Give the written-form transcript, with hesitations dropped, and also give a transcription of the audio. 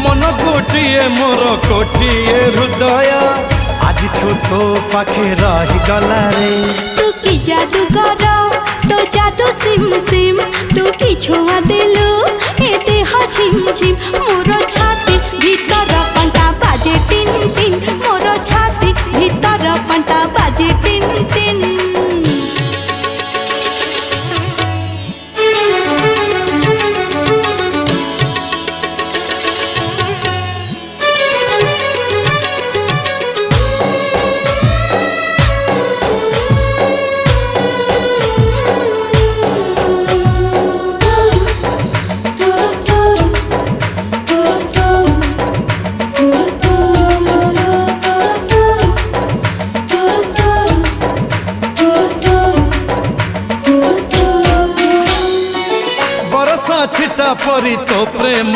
मन गोटिए मोर कोटिए हृदय आज तो पाखे रही गला रे। तू की जादू कर तो जादू सिम सिम तू की छुआ देलु ए देह झिम झिम मोर छाती भीतर पंटा बाजे टिन टिन मोर छाती भीतर पंटा बाजे टिन टिन। छिटा परी तो प्रेम